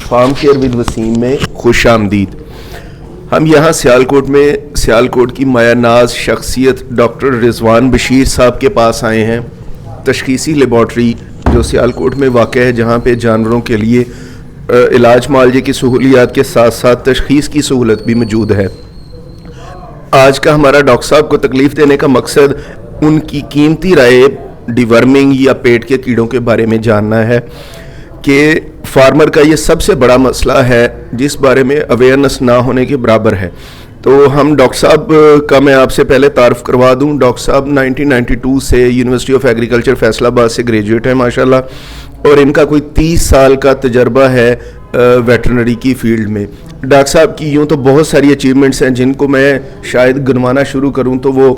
Farm care with Wasim में खुश आमदीद। हम यहाँ सियालकोट की माया नाज शख्सियत डॉक्टर रिजवान बशीर साहब के पास आए हैं। तशखीसी लेबॉर्ट्री जो सियालकोट में वाक़ है, जहाँ पे जानवरों के लिए इलाज मालजे की सहूलियात के साथ साथ तशखीस की सहूलत भी मौजूद है। आज का हमारा डॉक्टर साहब को तकलीफ़ देने का मकसद उनकी कीमती राय डिवर्मिंग या पेट के कीड़ों के बारे में जानना है कि फार्मर का ये सबसे बड़ा मसला है जिस बारे में अवेयरनेस ना होने के बराबर है। तो हम डॉक्टर साहब का मैं आपसे पहले तारुफ करवा दूं। डॉक्टर साहब 1992 से यूनिवर्सिटी ऑफ एग्रीकल्चर फैसलाबाद से ग्रेजुएट है माशाल्लाह, और इनका कोई 30 साल का तजर्बा है वेटरनरी की फील्ड में। डॉक्टर साहब की यूँ तो बहुत सारी अचीवमेंट्स हैं जिनको मैं शायद गिनवाना शुरू करूँ तो वो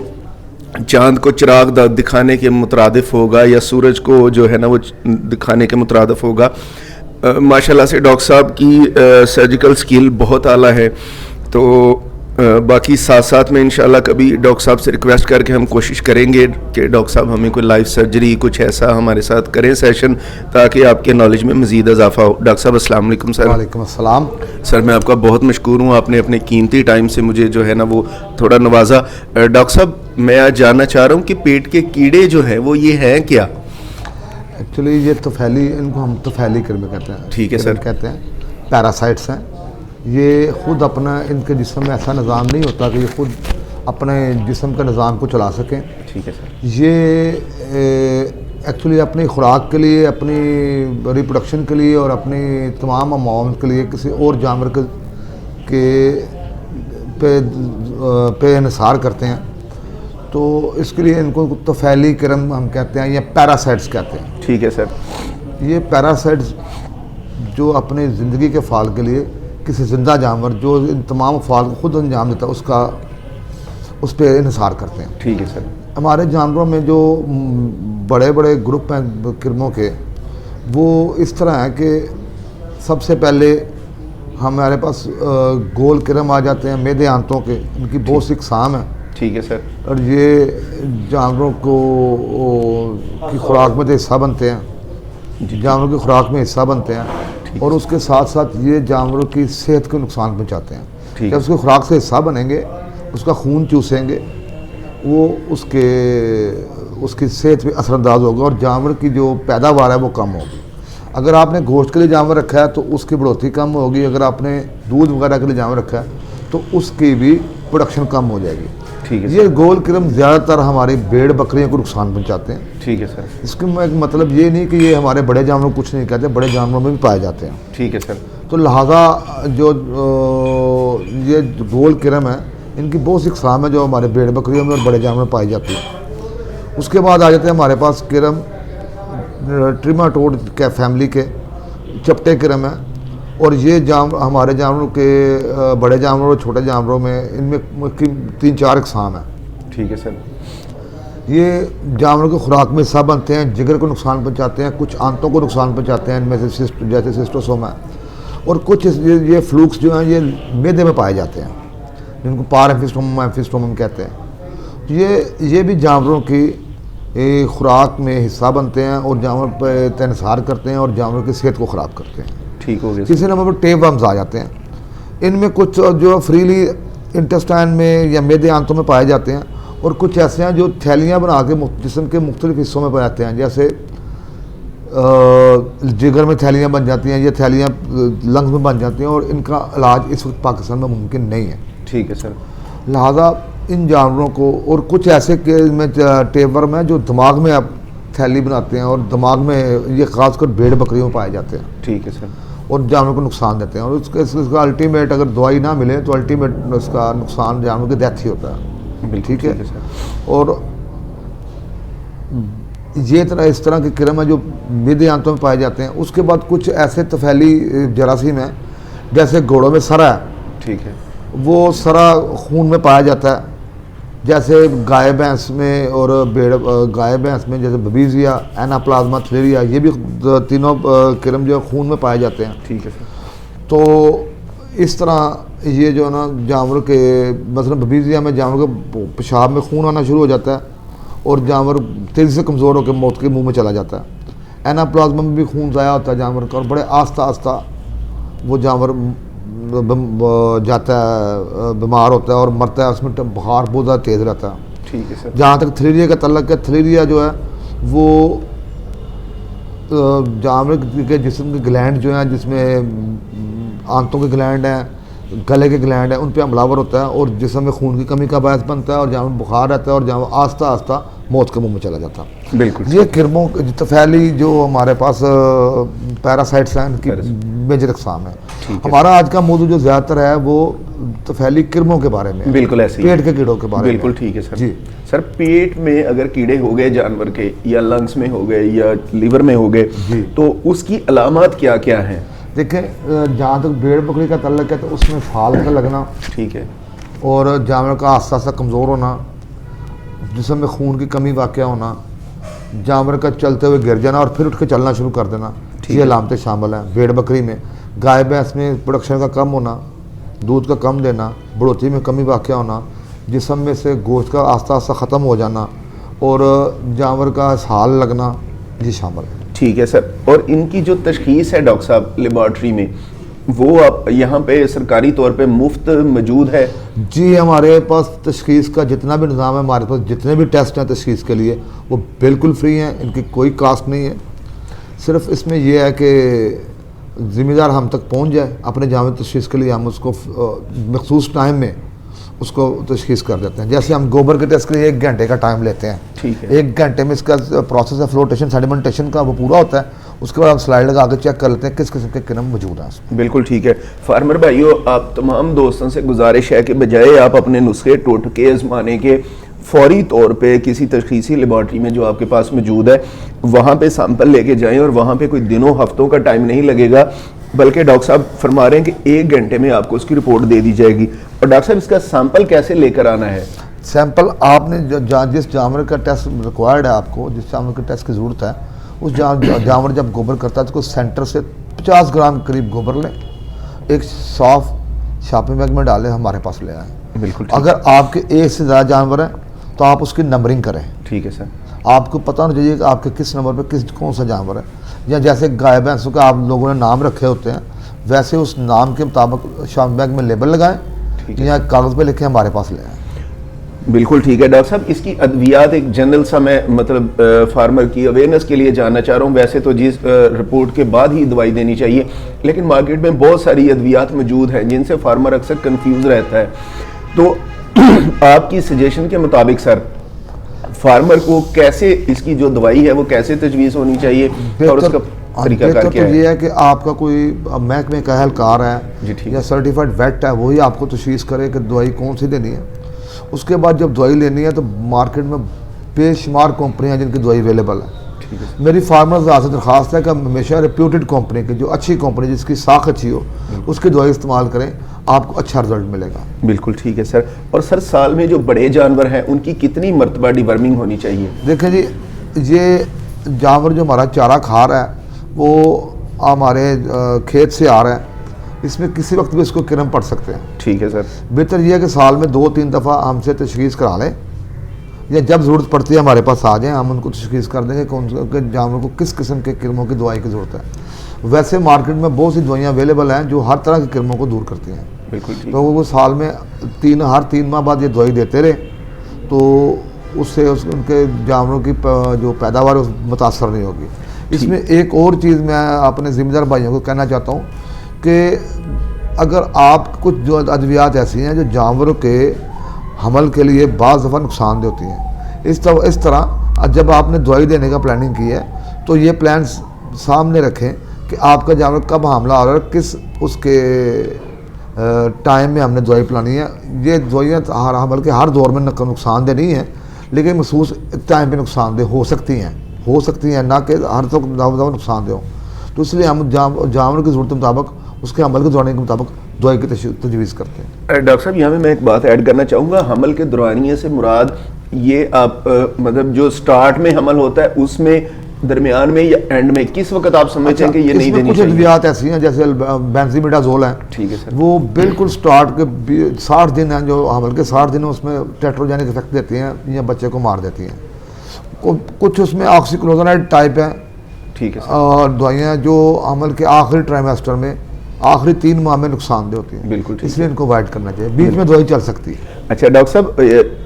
चांद को चिराग दिखाने के मुतरादिफ होगा या सूरज को जो है ना वो दिखाने के मुतरादिफ होगा। माशाल्लाह से डॉक्टर साहब की सर्जिकल स्किल बहुत आला है। तो बाकी साथ साथ में इंशाल्लाह कभी डॉक्टर साहब से रिक्वेस्ट करके हम कोशिश करेंगे कि डॉक्टर साहब हमें कोई लाइफ सर्जरी कुछ ऐसा हमारे साथ करें सेशन, ताकि आपके नॉलेज में मज़ीद इजाफा हो। डॉक्टर साहब अस्सलाम वालेकुम सर। वालेकुम अस्सलाम सर, मैं आपका बहुत मशकूर हूँ, आपने अपने कीमती टाइम से मुझे जो है ना वो थोड़ा नवाजा। डॉक्टर साहब, मैं आज जानना चाह रहा हूँ कि पेट के कीड़े जो हैं वो ये हैं क्या? एक्चुअली ये तफैली, इनको हम तफैली कीड़े कहते हैं। ठीक है सर। कहते हैं पैरासाइट्स हैं। ये ख़ुद अपना, इनके जिस्म में ऐसा निज़ाम नहीं होता कि ये ख़ुद अपने जिस्म के निज़ाम को चला सकें। ठीक है सर। ये एक्चुअली अपनी खुराक के लिए, अपनी रिप्रोडक्शन के लिए और अपनी तमाम अमाउंट के लिए किसी और जानवर के पे इन्हिसार करते हैं। तो इसके लिए इनको तफैली किरम हम कहते हैं या पैरासाइट्स कहते हैं। ठीक है सर। ये पैरासाइट्स जो अपनी ज़िंदगी के फ़ाल के लिए किसी ज़िंदा जानवर जो इन तमाम फ़ाल को ख़ुद अंजाम देता है उस पर इन्हिसार करते हैं। ठीक है सर। हमारे जानवरों में जो बड़े बड़े ग्रुप हैं किरमों के, वो इस तरह हैं कि सबसे पहले हमारे पास गोल किरम आ जाते हैं मेदे आंतों के। इनकी बहुत सी अक़साम है। ठीक है सर। और ये जानवरों को की खुराक में तो हिस्सा बनते हैं, जानवरों की खुराक में हिस्सा बनते हैं, और उसके साथ साथ ये जानवरों की सेहत को नुकसान पहुंचाते हैं। जब उसकी खुराक से हिस्सा बनेंगे, उसका खून चूसेंगे, वो उसकी सेहत पे असरअंदाज होगा और जानवर की जो पैदावार है वो कम होगी। अगर आपने गोश्त के लिए जानवर रखा है तो उसकी बढ़ोतरी कम होगी। अगर आपने दूध वगैरह के लिए जानवर रखा है तो उसकी भी प्रोडक्शन कम हो जाएगी। ठीक है। ये गोल किरम ज़्यादातर हमारी भेड़ बकरियों को नुकसान पहुंचाते हैं। ठीक है सर। इसका मतलब ये नहीं कि ये हमारे बड़े जानवरों को कुछ नहीं कहते, बड़े जानवरों में भी पाए जाते हैं। ठीक है सर। तो लिहाजा जो ये गोल किरम है, इनकी बहुत सी अक़साम है जो हमारे भेड़ बकरियों में और बड़े जानवरों में पाई जाती है। उसके बाद आ जाते हैं हमारे पास किरम ट्रिमाटोड के फैमिली के चपटे किरम है। और ये हमारे जानवरों के बड़े जानवरों और छोटे जानवरों में इनमें 3-4 अक़साम है। ठीक है सर। ये जानवरों की खुराक में हिस्सा बनते हैं, जिगर को नुकसान पहुंचाते हैं, कुछ आंतों को नुकसान पहुंचाते हैं, इनमें से जैसे सिस्टोसोम है, और कुछ ये फ्लूक्स जो हैं ये मैदे में पाए जाते हैं, जिनको पार एम्फिस्टोमम कहते हैं। ये भी जानवरों की खुराक में हिस्सा बनते हैं और जानवर पर तनसार करते हैं और जानवरों की सेहत को ख़राब करते हैं। ठीक हो गया। तीसरे नंबर पर टेप वर्म्स आ जाते हैं। इनमें कुछ जो फ्रीली इंटेस्टाइन में या मैदे आंतों में पाए जाते हैं, और कुछ ऐसे हैं जो थैलियाँ बना के जिस्म के मुख्तलिफ हिस्सों में पाए जाते हैं। जैसे जिगर में थैलियाँ बन जाती हैं, ये थैलियाँ लंग्स में बन जाती हैं, और इनका इलाज इस वक्त पाकिस्तान में मुमकिन नहीं है। ठीक है सर। लिहाजा इन जानवरों को, और कुछ ऐसे के में टेपवर्म है जो दिमाग में आप थैली बनाते हैं, और दिमाग में ये ख़ासकर भेड़ बकरियों में पाए जाते हैं। ठीक है सर। और जानवरों को नुकसान देते हैं, और इसका अल्टीमेट अगर दवाई ना मिले तो अल्टीमेट इसका नुकसान जानवर की डेथ ही होता है। ठीक है सर। और ये इस तरह के किरम है जो मैदे आंतों में पाए जाते हैं। उसके बाद कुछ ऐसे तफैली जरासीम हैं, जैसे घोड़ों में सरा है। ठीक है। वो सरा खून में पाया जाता है, जैसे गाय भैंस में और गाय भैंस में जैसे बबीजिया, एनाप्लाज्मा थ्लेरिया, ये भी तीनों किरम जो खून में पाए जाते हैं। ठीक है सर। तो इस तरह ये जो है ना जानवर के, मसलन बबीजिया में जानवर के पेशाब में खून आना शुरू हो जाता है और जानवर तेज़ी से कमज़ोर होकर मौत के मुंह में चला जाता है। एनाप्लाज्मा में भी खून ज़ाया होता है जानवर का, और बड़े आस्ता आस्ता वो जानवर जाता है, बीमार होता है और मरता है, उसमें बुखार बहुत ज़्यादा तेज़ रहता है। ठीक है सर। जहाँ तक थ्लेरिया का तल्लक है, थ्लेरिया जो है वो जानवर के जिस्म के ग्लैंड जो हैं, जिसमें आंतों के ग्लैंड हैं, गले के ग्लैंड हैं, उन पे हमलावर होता है और जिस्म में खून की कमी का बायस बनता है और जानवर बुखार रहता है और जानवर आस्ता आस्ता मौत के मुंह में चला जाता है। बिल्कुल। ये किरमों तफैली जो हमारे पास पैरासाइट्स हैं, इनकी मेजर इकसाम है। हमारा आज का मौजूद जो ज़्यादातर है वो तफैली किरमों के बारे में, बिल्कुल ऐसे ही, पेट के कीड़ों के बारे में। बिल्कुल ठीक है सर जी। सर पेट में अगर कीड़े हो गए जानवर के, या लंग्स में हो गए, या लीवर में हो गए, तो उसकी अलामत क्या क्या हैं? देखें, जहाँ तक भेड़ बकरी का तल्लक है तो उसमें फाल का लगना, ठीक है, और जानवर का आस्ता आस्ता कमज़ोर होना, जिसम में खून की कमी वाक़ होना, जानवर का चलते हुए गिर जाना और फिर उठ के चलना शुरू कर देना, ये अलामतें शामिल हैं भेड़ बकरी में। गाय भैंस में प्रोडक्शन का कम होना, दूध का कम देना, बढ़ोतरी में कमी वाक़ होना, जिसम में से गोश्त का आस्ता आस्ता ख़त्म हो जाना और जानवर का साल लगना, ये शामिल है। ठीक है सर। और इनकी जो तशखीस है डॉक्टर साहब लेबॉर्ट्री में, वो आप यहाँ पे सरकारी तौर पे मुफ्त मौजूद है? जी, हमारे पास तशखीस का जितना भी निज़ाम है, हमारे पास जितने भी टेस्ट हैं तशखीस के लिए वो बिल्कुल फ्री हैं, इनकी कोई कास्ट नहीं है। सिर्फ इसमें यह है कि ज़िम्मेदार हम तक पहुँच जाए अपने जानवर तशखीस के लिए, हम उसको मखसूस टाइम में उसको तशखीस कर देते हैं। जैसे हम गोबर के टेस्ट के लिए 1 घंटे का टाइम लेते हैं, ठीक है, 1 घंटे में इसका प्रोसेस है फ्लोटेशन सेडिमेंटेशन का, वो पूरा होता है। उसके बाद हम स्लाइड लगा के चेक कर लेते हैं किस किस्म के किरम मौजूद हैं। बिल्कुल ठीक है। फार्मर भाइयों, आप तमाम दोस्तों से गुजारिश है कि बजाय आप अपने नुस्खे टोटके आजमाने के, फौरी तौर पे किसी तशखीसी लेबॉर्ट्री में जो आपके पास मौजूद है वहाँ पे सैंपल लेके जाएं, और वहाँ पे कोई दिनों हफ्तों का टाइम नहीं लगेगा, बल्कि डॉक्टर साहब फरमा रहे हैं कि 1 घंटे में आपको उसकी रिपोर्ट दे दी जाएगी। और डॉक्टर साहब, इसका सैंपल कैसे लेकर आना है? सैंपल आपने जिस जानवर का टेस्ट रिक्वायर्ड है, आपको जिस जानवर के टेस्ट की ज़रूरत है, उस जानवर जब गोबर करता है तो सेंटर से 50 ग्राम करीब गोबर लें, एक साफ शॉपिंग बैग में डालें, हमारे पास ले आएँ। बिल्कुल। अगर आपके 1 से ज़्यादा जानवर हैं तो आप उसकी नंबरिंग करें। ठीक है सर। आपको पता होना चाहिए कि आपके किस नंबर पे कौन सा जानवर है, या जैसे गाय भैंसों का आप लोगों ने नाम रखे होते हैं, वैसे उस नाम के मुताबिक शॉपिंग बैग में लेबल लगाएं या कागज़ पे लिखे हमारे पास ले आएँ। बिल्कुल ठीक है डॉक्टर साहब। इसकी अद्वियात एक जनरल सा मैं मतलब फार्मर की अवेयरनेस के लिए जानना चाह रहा हूँ। वैसे तो जिस रिपोर्ट के बाद ही दवाई देनी चाहिए, लेकिन मार्केट में बहुत सारी अद्वियात मौजूद हैं जिनसे फार्मर अक्सर कंफ्यूज रहता है। तो आपकी सजेशन के मुताबिक सर, फार्मर को कैसे इसकी जो दवाई है वो कैसे तजवीज़ होनी चाहिए और उसका तरीकाकार क्या है? ये है कि आपका कोई महकमे का एहलकार है या सर्टिफाइड वेट है, वही आपको तशख़ीस करे कि दवाई कौन सी देनी है। उसके बाद जब दवाई लेनी है तो मार्केट में बेशुमार कंपनियां जिनकी दवाई अवेलेबल है। मेरी फार्मर्स से दरख्वास्त है कि हमेशा रिप्यूटेड कंपनी की, जो अच्छी कंपनी जिसकी साख अच्छी हो, उसकी दवाई इस्तेमाल करें, आपको अच्छा रिजल्ट मिलेगा। बिल्कुल ठीक है सर। और सर, साल में जो बड़े जानवर हैं उनकी कितनी मरतबा डिवर्मिंग होनी चाहिए? देखें जी, ये जानवर जो हमारा चारा खा रहा है वो हमारे खेत से आ रहा है, इसमें किसी वक्त भी इसको किरम पड़ सकते हैं। ठीक है सर। बेहतर यह है कि साल में 2-3 दफ़ा हमसे तशख़ीस करा लें, या जब ज़रूरत पड़ती है हमारे पास आ जाएं, हम उनको तशख़ीस कर देंगे कौन से जानवर को किस किस्म के किरमों की दवाई की ज़रूरत है। वैसे मार्केट में बहुत सी दवाइयाँ अवेलेबल हैं जो हर तरह के किरमों को दूर करती हैं। बिल्कुल ठीक। तो वो साल में हर 3 माह बाद ये दवाई देते रहे तो उससे उनके जानवरों की जो पैदावार है मुतासर नहीं होगी। इसमें एक और चीज़ मैं अपने ज़िम्मेदार भाइयों को कहना चाहता हूँ कि अगर आप कुछ जो अद्वियात ऐसी हैं जो जानवरों के हमल के लिए बाज़ दफ़ा नुकसानदेह होती हैं, इस तरह जब आपने दवाई देने का प्लानिंग की है तो ये प्लान सामने रखें कि आपका जानवर कब हमला हो रहा है, किस उसके टाइम में हमने दवाई पिलानी है। ये दवाइयाँ बल्कि हर दौर में नुकसानदेह नहीं है, लेकिन महसूस टाइम पे नुकसानदेह हो सकती हैं, ना कि हर तो दवा नुकसानदेह हो। तो इसलिए हम जानवर की ज़रूरत के मुताबिक, उसके अमल के दौरान के मुताबिक दवाई की तजवीज़ करते हैं। डॉक्टर साहब, यहाँ पे मैं एक बात ऐड करना चाहूँगा। हमल के दौरानिए से मुराद ये आप मतलब जो स्टार्ट में हमल होता है उसमें, दरमियान में, या एंड में, किस वक्त आप समझते हैं कि ये नहीं देनी कुछ चाहिए? अद्वियात ऐसी हैं जैसे बेंजीमिडाजोल है, ठीक है सर, वो बिल्कुल स्टार्ट के 60 दिन हैं, जो हमल के 60 दिन उसमें टेट्रोजेनिक इफेक्ट देती हैं या बच्चे को मार देती हैं। कुछ उसमें ऑक्सीक्लोजोनाइड टाइप है, ठीक है सर, और दवाइयाँ जो हमल के आखिरी ट्राइमेस्टर में आखिरी 3 माह में नुकसानदेह होती है। बिल्कुल ठीक इसलिए इनको अवॉइड करना चाहिए। बीच में दवाई चल सकती है। अच्छा डॉक्टर साहब,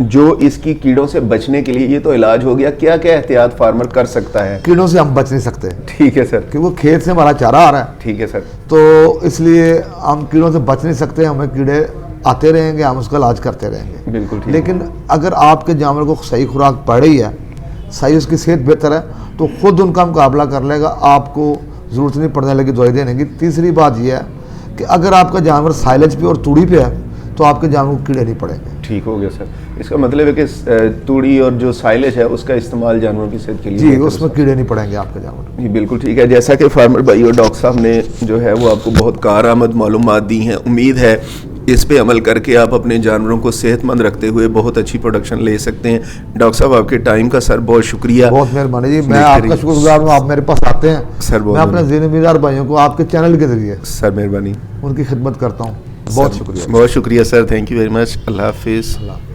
जो इसकी कीड़ों से बचने के लिए, ये तो इलाज हो गया, क्या क्या एहतियात फार्मर कर सकता है? कीड़ों से हम बच नहीं सकते, ठीक है सर। कि वो खेत से हमारा चारा आ रहा है, ठीक है सर। तो इसलिए हम कीड़ों से बच नहीं सकते। हमें कीड़े आते रहेंगे, हम उसका इलाज करते रहेंगे। बिल्कुल ठीक। लेकिन अगर आपके जानवर को सही खुराक पड़ रही है, सही उसकी सेहत बेहतर है, तो खुद उनका मुकाबला कर लेगा, आपको ज़रूरत नहीं पड़ने लगी दवाई देने की। तीसरी बात यह है कि अगर आपका जानवर साइलेज पे और तूड़ी पे है तो आपके जानवर को कीड़े नहीं पड़ेंगे। ठीक हो गया सर। इसका मतलब है कि तूड़ी और जो साइलेज है उसका इस्तेमाल जानवरों की सेहत के लिए जी, उसमें कीड़े नहीं पड़ेंगे आपके जानवर। जी बिल्कुल ठीक है। जैसा कि फार्मर भाई और डॉक्टर साहब ने जो है वो आपको बहुत कारआमद मालूमात दी हैं, उम्मीद है इस पे अमल करके आप अपने जानवरों को सेहतमंद रखते हुए बहुत अच्छी प्रोडक्शन ले सकते हैं। डॉक्टर साहब आपके टाइम का सर बहुत शुक्रिया। बहुत मेहरबानी जी, मैं आपका शुक्रगुजार हूँ, आप मेरे पास आते हैं सर। मैं अपने ज़िम्मेदार भाइयों को आपके चैनल के जरिए सर मेहरबानी उनकी खिदमत करता हूँ। बहुत शुक्रिया, बहुत शुक्रिया sir. Thank you very much. अल्लाह हाफिज़। अल्लाह।